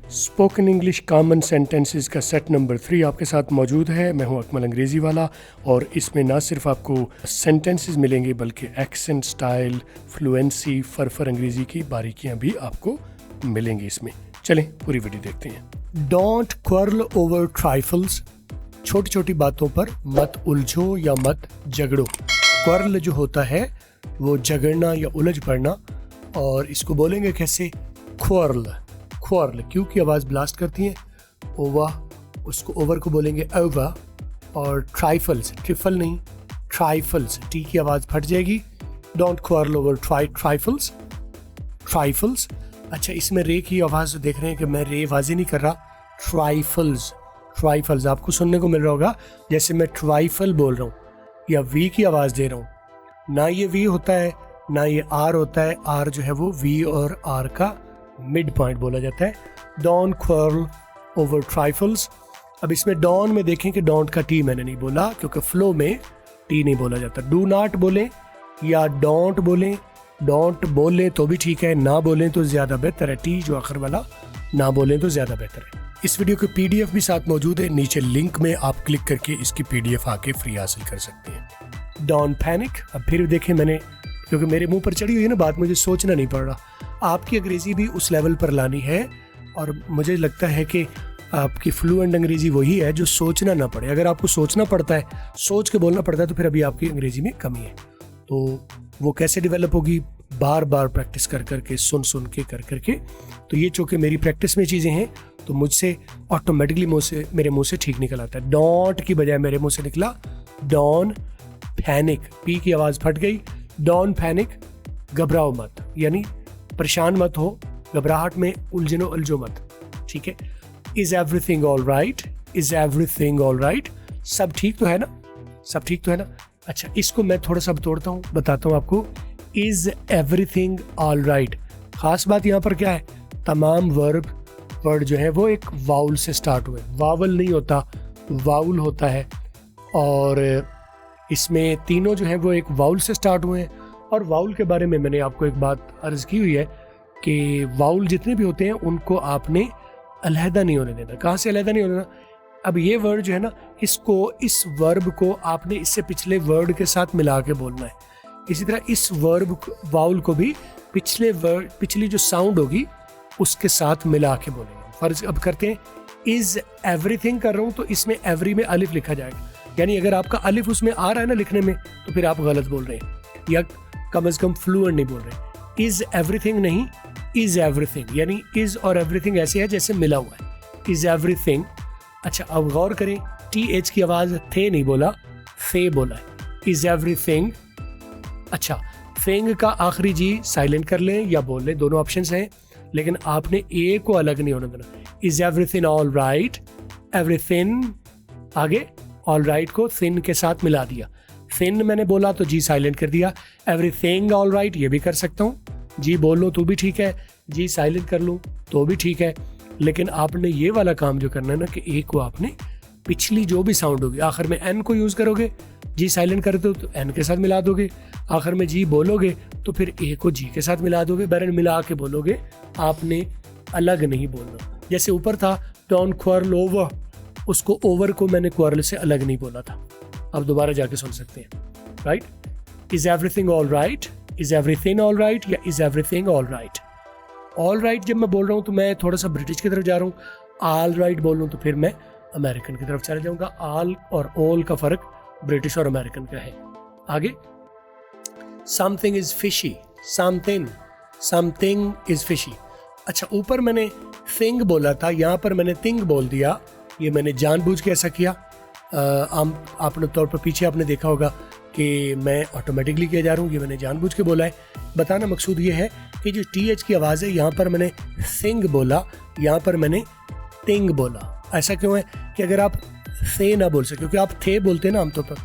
Spoken English common sentences का set number 3 आपके साथ मौजूद है। मैं हूं अकमल अंग्रेज़ी वाला और इसमें ना सिर्फ आपको सेंटेंसेस मिलेंगे बल्कि एक्सेंट, स्टाइल, फ्लुएंसी, फरफर अंग्रेज़ी की बारीकियां भी आपको मिलेंगी इसमें। चलें पूरी वीडियो देखते हैं। डोंट क्वर्ल ओवर ट्राइफल्स, छोटी छोटी बातों पर मत उलझो या मत झगड़ो। क्वर्ल जो होता है वो झगड़ना या उलझ पड़ना, और इसको बोलेंगे कैसे? क्वर्ल। क्वर्ल क्यू की आवाज़ ब्लास्ट करती है, ओवा, उसको ओवर को बोलेंगे ओवा। और ट्राइफल्स, ट्रिफल नहीं, ट्राइफल्स, टी की आवाज़ फट जाएगी। Don't quarrel over trifles, trifles. अच्छा, इसमें रे की आवाज़ देख रहे हैं कि मैं रे वाज़े नहीं कर रहा। ट्राइफल्स, ट्राइफल्स आपको सुनने को मिल रहा होगा जैसे मैं ट्राइफल बोल रहा हूँ या वी की आवाज़ दे रहा हूँ। ना ये वी होता है ना ये आर होता है। आर जो है वो वी और आर का मिड पॉइंट बोला जाता है। Don't quarrel over trifles. अब इसमें डॉन में देखें कि डोंट का टी मैंने नहीं बोला क्योंकि फ्लो में टी नहीं बोला जाता। डू नॉट बोलें या डोंट बोलें। डोंट बोलें तो भी ठीक है, ना बोलें तो ज़्यादा बेहतर है। टी जो आखिर वाला, ना बोलें तो ज़्यादा बेहतर है। इस वीडियो की PDF भी साथ मौजूद है, नीचे लिंक में आप क्लिक करके इसकी PDF आके फ्री हासिल कर सकते हैं। Don't panic. अब फिर देखें मैंने, क्योंकि मेरे मुंह पर चढ़ी हुई है ना बात, मुझे सोचना नहीं पड़ रहा। आपकी अंग्रेज़ी भी उस लेवल पर लानी है और मुझे लगता है कि आपकी फ्लुएंट अंग्रेज़ी वही है जो सोचना ना पड़े। अगर आपको सोचना पड़ता है, सोच के बोलना पड़ता है, तो फिर अभी आपकी अंग्रेज़ी में कमी है। तो वो कैसे डेवलप होगी? बार बार प्रैक्टिस कर करके, सुन सुन के, कर करके। तो ये चूँकि मेरी प्रैक्टिस में चीज़ें हैं तो मुझसे ऑटोमेटिकली मेरे मुँह से ठीक निकल आता है। डोंट की बजाय मेरे मुँह से निकला डॉन पैनिक। पी की आवाज़ फट गई। डोंट पैनिक, घबराओ मत, यानी परेशान मत हो, घबराहट में उलझो मत। ठीक है। Is everything all right, is everything all right, सब ठीक तो है ना, सब ठीक तो है ना। अच्छा, इसको मैं थोड़ा सा तोड़ता हूँ, बताता हूँ आपको। इज एवरीथिंग ऑल राइट, खास बात यहाँ पर क्या है? तमाम वर्ड जो है वो एक वाउल से स्टार्ट हुए। वावल नहीं होता, वाउल होता है। और इसमें तीनों जो है वो एक वाउल से स्टार्ट हुए हैं। और वाउल के बारे में मैंने आपको एक बात अर्ज़ की हुई है कि वाउल जितने भी होते हैं उनको आपने अलहदा नहीं होने देना। कहाँ से अलहदा नहीं होने देना? अब ये वर्ड जो है ना, इसको, इस वर्ब को आपने इससे पिछले वर्ड के साथ मिला के बोलना है। इसी तरह इस वर्ब वाउल को भी पिछली जो साउंड होगी उसके साथ मिला के बोलेंगे। फर्ज अब करते हैं, इज एवरीथिंग कर रहा हूँ तो इसमें एवरी में अलिफ लिखा जाएगा, यानी अगर आपका अलिफ उसमें आ रहा है ना लिखने में तो फिर आप गलत बोल रहे हैं या कम से कम फ्लुएंट नहीं बोल रहे। इज एवरीथिंग नहीं, इज एवरीथिंग, यानी इज और एवरीथिंग ऐसे है जैसे मिला हुआ है। Is everything. अच्छा, अब गौर करें, TH की आवाज़ थे नहीं बोला, थे बोला है। Is everything. अच्छा, थिंग का आखिरी जी साइलेंट कर लें या बोल लें, दोनों ऑप्शंस हैं, लेकिन आपने ए को अलग नहीं होने देना। Is everything all right, everything आगे, ऑल राइट को थिन के साथ मिला दिया। थिन मैंने बोला तो जी साइलेंट कर दिया। एवरीथिंग ऑल राइट ये भी कर सकता हूँ, जी बोल लूँ तो भी ठीक है, जी साइलेंट कर लूँ तो भी ठीक है। लेकिन आपने ये वाला काम जो करना है ना कि ए को आपने पिछली जो भी साउंड होगी, आखिर में एन को यूज़ करोगे, जी साइलेंट करते हो तो एन के साथ मिला दोगे, आखिर में जी बोलोगे तो फिर ए को जी के साथ मिला दोगे, बरन मिला के बोलोगे, आपने अलग नहीं बोलना। जैसे ऊपर था डोंट क्वर्ल ओवर, उसको ओवर को मैंने क्वर्ल से अलग नहीं बोला था। अब दोबारा जाके सुन सकते हैं, right. Is everything all right, is everything all right या is everything all right. All right जब मैं बोल रहा हूँ तो मैं थोड़ा सा ब्रिटिश की तरफ जा रहा हूँ। ऑल राइट बोल रहा हूँ तो फिर मैं अमेरिकन की तरफ चला जाऊँगा। ऑल और ऑल का फ़र्क ब्रिटिश और अमेरिकन का है। आगे, something is fishy, something is fishy. अच्छा, ऊपर मैंने थिंग बोला था, यहाँ पर मैंने थिंग बोल दिया। ये मैंने जानबूझ के ऐसा किया। आपने तौर पर पीछे आपने देखा होगा कि मैं ऑटोमेटिकली किया जा रहा हूँ, ये मैंने जानबूझ के बोला है। बताना मकसूद ये है कि जो TH की आवाज़ है, यहाँ पर मैंने थिंग बोला, यहाँ पर मैंने थिंग बोला। ऐसा क्यों है कि अगर आप थे ना बोल सके, क्योंकि आप थे बोलते हैं ना आमतौर पर,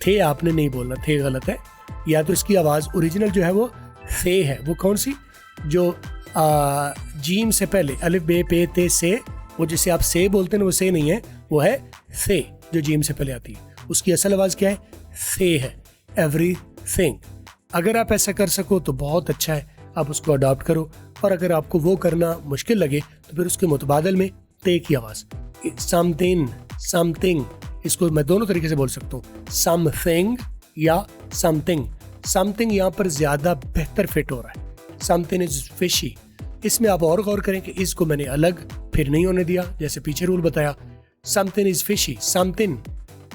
थे आपने नहीं बोलना, थे गलत है। या तो इसकी आवाज़ ओरिजिनल जो है वो थे है, वो कौन सी, जो जीम से पहले अलिफ बे पे ते से, वो जिसे आप से बोलते हैं ना वो से नहीं है, वो है से जो जीम से पहले आती है। उसकी असल आवाज़ क्या है? से है, एवरीथिंग। अगर आप ऐसा कर सको तो बहुत अच्छा है, आप उसको अडॉप्ट करो। और अगर आपको वो करना मुश्किल लगे तो फिर उसके मुतबादल में ते की आवाज़, समथिंग समथिंग, इसको मैं दोनों तरीके से बोल सकता हूँ, समथिंग या समथिंग। समथिंग यहाँ पर ज़्यादा बेहतर फिट हो रहा है, समथिंग इज फिशी। इसमें आप और गौर करें कि इसको मैंने अलग फिर नहीं होने दिया, जैसे पीछे रूल बताया, something is fishy, something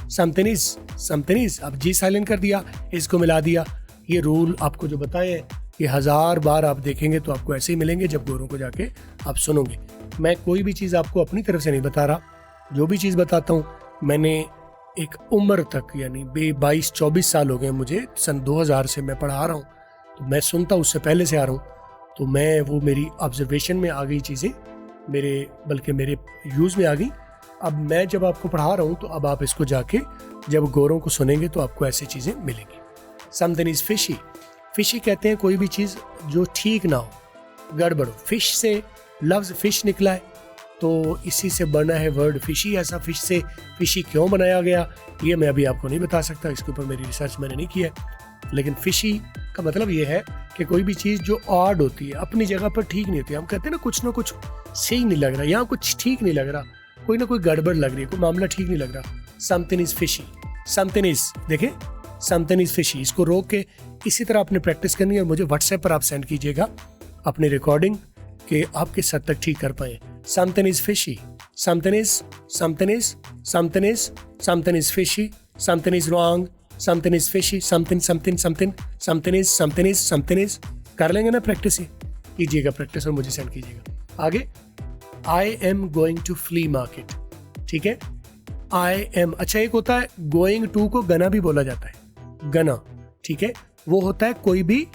something is, अब जी साइलेंट कर दिया, इसको मिला दिया। ये रूल आपको जो बताए हैं ये 1000 बार आप देखेंगे तो आपको ऐसे ही मिलेंगे जब गोरों को जाके आप सुनोगे। मैं कोई भी चीज़ आपको अपनी तरफ से नहीं बता रहा, जो भी चीज़ बताता हूँ मैंने एक उम्र तक, यानी 22-24 साल हो गए मुझे, सन 2000 से मैं पढ़ा रहा हूँ, तो मैं सुनता उससे पहले से आ रहा हूँ, तो मैं वो मेरी ऑब्जर्वेशन में आ गई चीज़ें, बल्कि मेरे यूज़ में आ गई। अब मैं जब आपको पढ़ा रहा हूँ तो अब आप इसको जाके जब गोरों को सुनेंगे तो आपको ऐसी चीज़ें मिलेंगी। समथिंग इज फिशी, फिशी कहते हैं कोई भी चीज़ जो ठीक ना हो, गड़बड़ हो। फिश से लफ्ज़ फिश निकला है तो इसी से बना है वर्ड फिशी। ऐसा फिश से फिशी क्यों बनाया गया ये मैं अभी आपको नहीं बता सकता, इसके ऊपर मेरी रिसर्च मैंने नहीं की है, लेकिन फिशी का मतलब ये है कि कोई भी चीज़ जो ऑड होती है, अपनी जगह पर ठीक नहीं होती, हम कहते हैं ना कुछ सही नहीं लग रहा, यहाँ कुछ ठीक नहीं लग रहा, कोई ना कोई गड़बड़ लग रही है, कोई मामला ठीक नहीं लग रहा। Something is fishy, something is, देखे समथिंग इज फिशी, इसको रोक के इसी तरह आपने प्रैक्टिस करनी है और मुझे व्हाट्सएप पर आप सेंड कीजिएगा अपनी रिकॉर्डिंग कि आप किस हद तक ठीक कर पाए। Something is fishy, something is, something is, something is, something is fishy, something is wrong, something is fishy, something something something, something is, something is, something is. कर लेंगे ना प्रैक्टिस, ही कीजिएगा प्रैक्टिस और मुझे सेंड कीजिएगा। आगे, I am going to flea market, ठीक है, आई एम। अच्छा, एक होता है गोइंग टू को गना भी बोला जाता है, गना, ठीक है, वो होता है कोई भी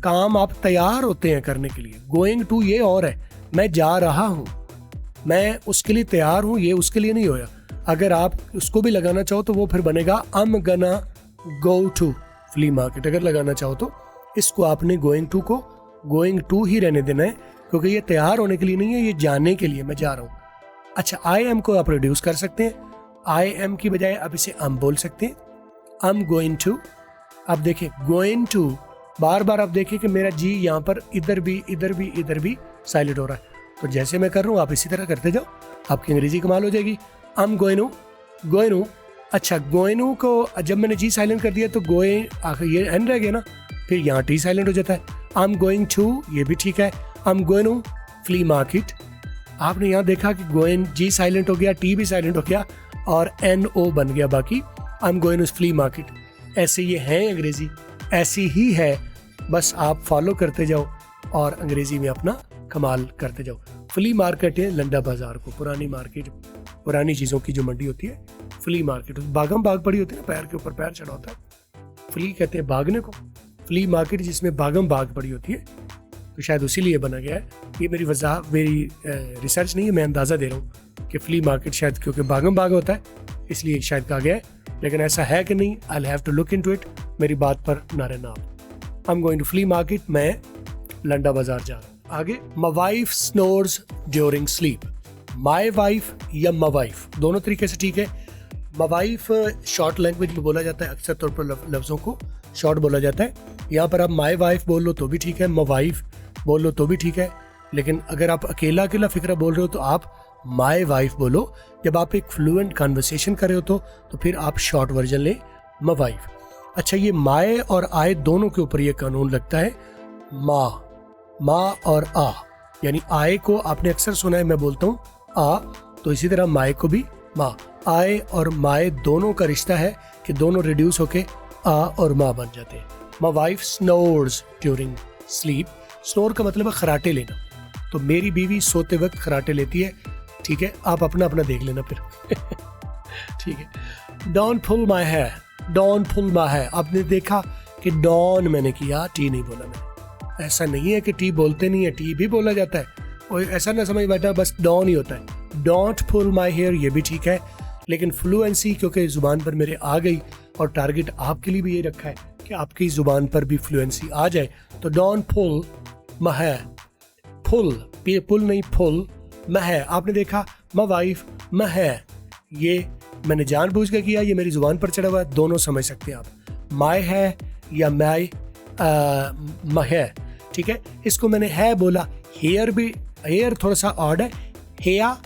काम आप तैयार होते हैं करने के लिए। गोइंग टू ये और है, मैं जा रहा हूं, मैं उसके लिए तैयार हूं, ये उसके लिए नहीं होया। अगर आप उसको भी लगाना चाहो तो वो फिर बनेगा I'm gonna go to flea market. अगर लगाना चाहो तो इसको आपने गोइंग टू को गोइंग टू ही रहने देना है, क्योंकि ये तैयार होने के लिए नहीं है, ये जाने के लिए, मैं जा रहा हूँ। अच्छा, आई एम को आप रिड्यूस कर सकते हैं, आई एम की बजाय आप इसे I'm बोल सकते हैं, I'm going to। अब देखें going to, बार बार आप देखें कि मेरा जी यहाँ पर इधर भी साइलेंट हो रहा है, तो जैसे मैं कर रहा हूँ आप इसी तरह करते जाओ, आपकी अंग्रेजी कमाल हो जाएगी। I'm going to। अच्छा, गोइनू को जब मैंने जी साइलेंट कर दिया तो गोइंग आखिर ये एन रह गया ना, फिर यहाँ टी साइलेंट हो जाता है। I'm going to, ये भी ठीक है, I'm going to flea market. आपने यहाँ देखा कि गोइंग जी साइलेंट हो गया, टी भी साइलेंट हो गया और एन ओ बन गया बाकी, I'm going to flea market. ऐसे ये है अंग्रेजी, ऐसी ही है, बस आप फॉलो करते जाओ और अंग्रेजी में अपना कमाल करते जाओ। फ्ली मार्केट है लंडा बाजार को, पुरानी मार्केट, पुरानी चीज़ों की जो मंडी होती है, फ्ली मार्केट। बागम बाग पड़ी होती है ना, पैर के ऊपर पैर चढ़ा होता है, फ्ली कहते हैं भागने को, फ्ली मार्केट जिसमें बागम बाग पड़ी होती है, तो शायद उसी लिए बना गया है। ये मेरी रिसर्च नहीं है, मैं अंदाज़ा दे रहा हूँ कि फ्ली मार्केट शायद क्योंकि बागम बाग होता है इसलिए शायद कहा गया है, लेकिन ऐसा है कि नहीं, I have to look into it, मेरी बात पर ना रहना आप। I am going to flea market, मैं लंडा बाजार जा रहा हूँ। आगे, my wife snores during sleep. My wife या माई वाइफ दोनों तरीके से ठीक है। माई वाइफ शॉर्ट लैंग्वेज में बोला जाता है, अक्सर तौर पर लफ्ज़ों को शॉर्ट बोला जाता है। यहाँ पर आप माई वाइफ बोल लो तो भी ठीक है, माई वाइफ बोल लो तो भी ठीक है, लेकिन अगर आप अकेला अकेला फिक्रा बोल रहे हो तो आप माई वाइफ बोलो। जब आप एक फ्लुएंट कन्वर्सेशन कर रहे हो तो फिर आप शॉर्ट वर्जन लें, माई वाइफ। अच्छा, ये माए और आए दोनों के ऊपर ये कानून लगता है, माँ और आ, यानी आए को आपने अक्सर सुना है मैं बोलता हूँ आ, तो इसी तरह माए को भी माँ। आए और माए दोनों का रिश्ता है कि दोनों रिड्यूस होके आ और माँ बन जाते हैं। माई wife snores during sleep. Snore का मतलब है खराटे लेना, तो मेरी बीवी सोते वक्त खराटे लेती है, ठीक है, आप अपना अपना देख लेना फिर ठीक है। Don't pull my hair, don't pull my hair. आपने देखा कि डॉन मैंने किया, टी नहीं बोला मैंने। ऐसा नहीं है कि टी बोलते नहीं है, टी भी बोला जाता है, और ऐसा ना समझ बैठा बस डॉन ही होता है। डोंट पुल माई हेयर ये भी ठीक है, लेकिन फ्लुएंसी क्योंकि ज़ुबान पर मेरे आ गई और टारगेट आपके लिए भी ये रखा है कि आपकी ज़ुबान पर भी फ्लुएंसी आ जाए, तो डोंट पुल माई हेयर। पुल नहीं, पुल माई हेयर। आपने देखा माई वाइफ माई हेयर, ये मैंने जानबूझ के किया, ये मेरी ज़ुबान पर चढ़ा हुआ है, दोनों समझ सकते हैं आप, माई है या माई हेयर, ठीक है। इसको मैंने है बोला, हेयर भी, हेयर थोड़ा सा ऑड है, हेया,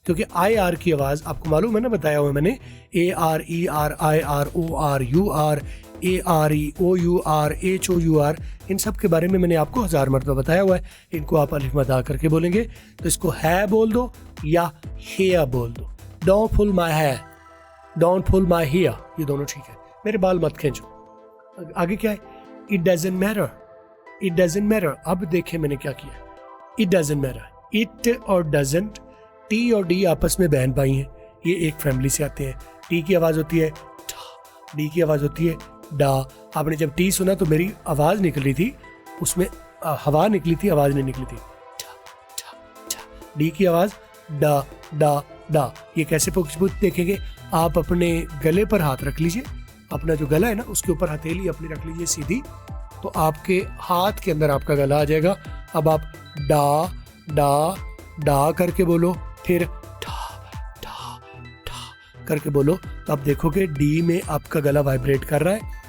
क्योंकि आई आर की आवाज़ आपको मालूम है ना, बताया हुआ मैंने, A R E R I R O R U R, A R E O U R, H O U R, इन सब के बारे में मैंने आपको 1000 मरतबा बताया हुआ है। इनको आप अलिफ मद आ करके बोलेंगे। तो इसको है बोल दो या हेयर बोल दो। Don't pull my hair, don't pull my hair, ये दोनों ठीक है। मेरे बाल मत खींचो। आगे क्या है, it doesn't matter, it doesn't matter. अब देखें मैंने क्या किया, इट डजंट मैटर। इट और डजंट, टी और डी आपस में बहन भाई हैं, ये एक फैमिली से आते हैं। टी की आवाज़ होती है ठा, डी की आवाज़ होती है डा। आपने जब टी सुना तो मेरी आवाज़ निकल रही थी, उसमें हवा निकली थी, आवाज़ नहीं निकली थी। ठा ठा ठा। डी की आवाज़ डा डा डा। ये कैसे देखेंगे, आप अपने गले पर हाथ रख लीजिए, अपना जो गला है ना उसके ऊपर हथेली अपनी रख लीजिए सीधी, तो आपके हाथ के अंदर आपका गला आ जाएगा। अब आप डा डा डा करके बोलो, फिर ठा ठा ठा करके बोलो, तो आप देखोगे डी में आपका गला वाइब्रेट कर रहा है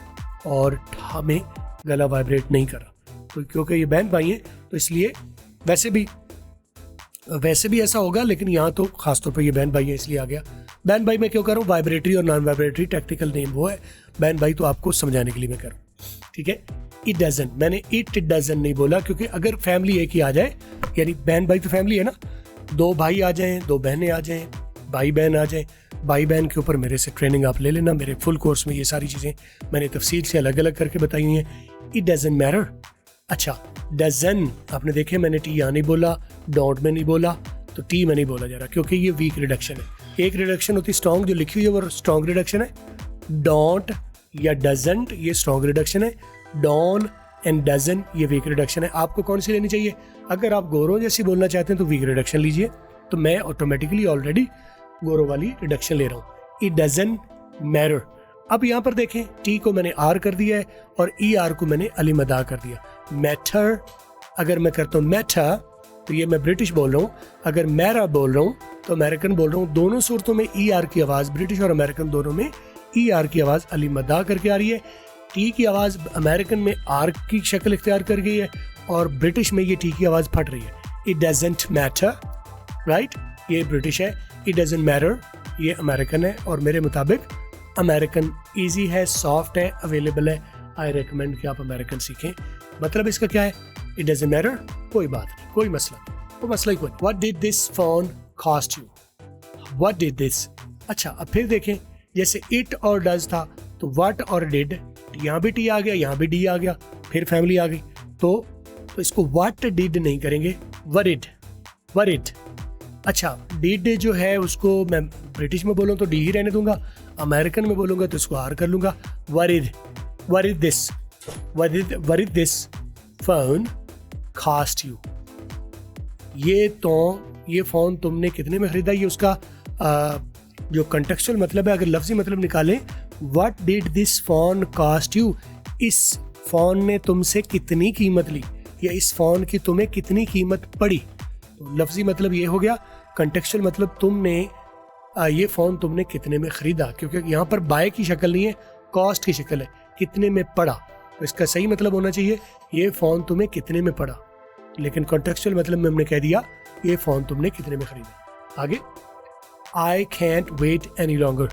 और ठा में गला वाइब्रेट नहीं कर रहा। तो क्योंकि ये बहन भाई हैं तो इसलिए वैसे भी ऐसा होगा, लेकिन यहाँ तो खासतौर पर ये बहन भाई है इसलिए आ गया। बहन भाई मैं क्यों कर रहा हूँ, वाइब्रेटरी और नॉन वाइब्रेटरी टेक्निकल नेम वो है, बहन भाई तो आपको समझाने के लिए मैं कर रहा हूँ, ठीक है। इट डजंट, मैंने इट डजंट नहीं बोला, क्योंकि अगर फैमिली एक ही आ जाए, यानी बहन भाई तो फैमिली है ना, दो भाई आ जाएं, दो बहनें आ जाएं, भाई बहन आ जाएं, भाई बहन के ऊपर मेरे से ट्रेनिंग आप ले लेना, मेरे फुल कोर्स में ये सारी चीज़ें मैंने तफसील से अलग अलग करके बताई हुई हैं। It doesn't matter. अच्छा, डजन आपने देखे मैंने टी यहाँ नहीं बोला, डोंट में नहीं बोला, तो टी में नहीं बोला जा रहा क्योंकि ये वीक रिडक्शन है। एक रिडक्शन होती है स्ट्रॉन्ग, जो लिखी हुई है वो स्ट्रॉन्ग रिडक्शन है। डोंट या डजंट ये स्ट्रॉन्ग रिडक्शन है, डॉन एंड डजन ये वीक रिडक्शन है। आपको कौन सी लेनी चाहिए, अगर आप गोरों जैसी बोलना चाहते हैं तो वीक रिडक्शन लीजिए, तो मैं ऑटोमेटिकली ऑलरेडी गोरों वाली रिडक्शन ले रहा हूँ। It doesn't matter. अब यहाँ पर देखें, टी को मैंने आर कर दिया है और ई आर को मैंने अली मदा कर दिया। मैटर, अगर मैं करता हूँ मैटर तो ये मैं ब्रिटिश बोल रहा हूँ, अगर मेरा बोल रहा हूँ तो अमेरिकन बोल रहा हूँ। दोनों सूरतों में ई आर की आवाज़, ब्रिटिश और अमेरिकन दोनों में ई आर की आवाज़ अली मदा करके आ रही है। टी की आवाज़ अमेरिकन में आर की शक्ल इख्तियार कर गई है और ब्रिटिश में ये टी की आवाज़ फट रही है। इट डजंट मैटर, राइट, ये ब्रिटिश है। इट डजंट मैटर ये अमेरिकन है, और मेरे मुताबिक अमेरिकन ईजी है, सॉफ्ट है, अवेलेबल है। आई रिकमेंड कि आप अमेरिकन सीखें। मतलब इसका क्या है, इट डजंट मैटर, कोई बात नहीं, कोई मसला नहीं, कोई मसला ही कोई। What did this phone cost you, what did this. अच्छा, अब फिर देखें, जैसे इट और डज था तो व्हाट और डिड, यहाँ भी टी आ गया, यहाँ भी डी आ गया, फिर फैमिली आ गई, तो इसको व्हाट डिड नहीं करेंगे, वरिड, वरिड। अच्छा, डिड जो है उसको मैं ब्रिटिश में बोलूँ तो डी ही रहने दूंगा, अमेरिकन में बोलूँगा तो इसको आर कर लूँगा। Worried, worried this, worried this phone cost you. ये फ़ोन तुमने कितने में ख़रीदा, ये उसका जो कंटेक्चुअल मतलब है, अगर लफ्ज़ी मतलब निकालें, what did this phone cost you, इस फ़ोन ने तुमसे कितनी कीमत ली, या इस फ़ोन की तुम्हें कितनी कीमत पड़ी। तो लफ्ज़ी मतलब ये हो गया, कंटेक्चुअल मतलब तुमने ये फ़ोन तुमने कितने में ख़रीदा, क्योंकि यहाँ पर बाय की शक्ल नहीं है, कॉस्ट की शक्ल है, कितने में पड़ा। तो इसका सही मतलब होना चाहिए ये फ़ोन तुम्हें कितने में पड़ा, लेकिन कॉन्टेक्चुअल मतलब में हमने कह दिया ये फ़ोन तुमने कितने में ख़रीदा। आगे, I can't wait any longer.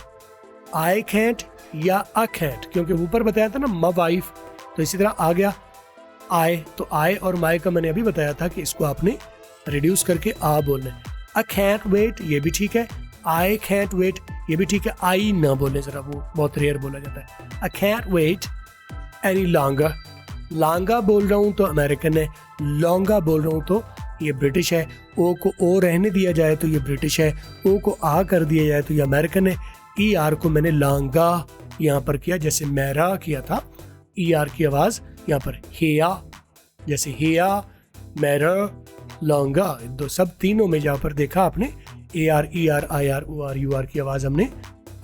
I can't या अ कैंट, क्योंकि ऊपर बताया था ना माई वाइफ, तो इसी तरह आ गया आई, तो आई और माई का मैंने अभी बताया था कि इसको आपने रिड्यूस करके आ बोलना है। अ कैंट वेट ये भी ठीक है, आई कैंट वेट ये भी ठीक है, आई ना बोले ज़रा, वो बहुत रेयर बोला जाता है। अ कैंट वेट एनी लॉन्गर, लॉन्गा बोल रहा हूँ तो अमेरिकन है, लॉन्गा बोल रहा हूँ तो ये ब्रिटिश है। ओ को ओ रहने दिया जाए तो ये ब्रिटिश है, ओ को आ कर दिया जाए तो ये अमेरिकन है। ई आर को मैंने लॉन्गा यहाँ पर किया, जैसे मेरा किया था। ई आर की आवाज़ यहाँ पर हेया, जैसे हेया, मेरा, लॉन्गा, दो सब तीनों में जहाँ पर देखा आपने A R, E R, I R, O R, U R की आवाज़ हमने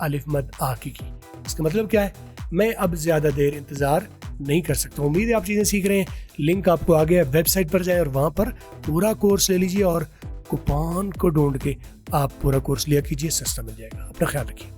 अलिफ मद आ की। इसका मतलब क्या है, मैं अब ज़्यादा देर इंतज़ार नहीं कर सकता। उम्मीद है आप चीज़ें सीख रहे हैं। लिंक आपको आ गया, वेबसाइट पर जाएं और वहाँ पर पूरा कोर्स ले लीजिए और कूपन को ढूंढ के आप पूरा कोर्स लिया कीजिए, सस्ता मिल जाएगा। अपना ख्याल रखिए।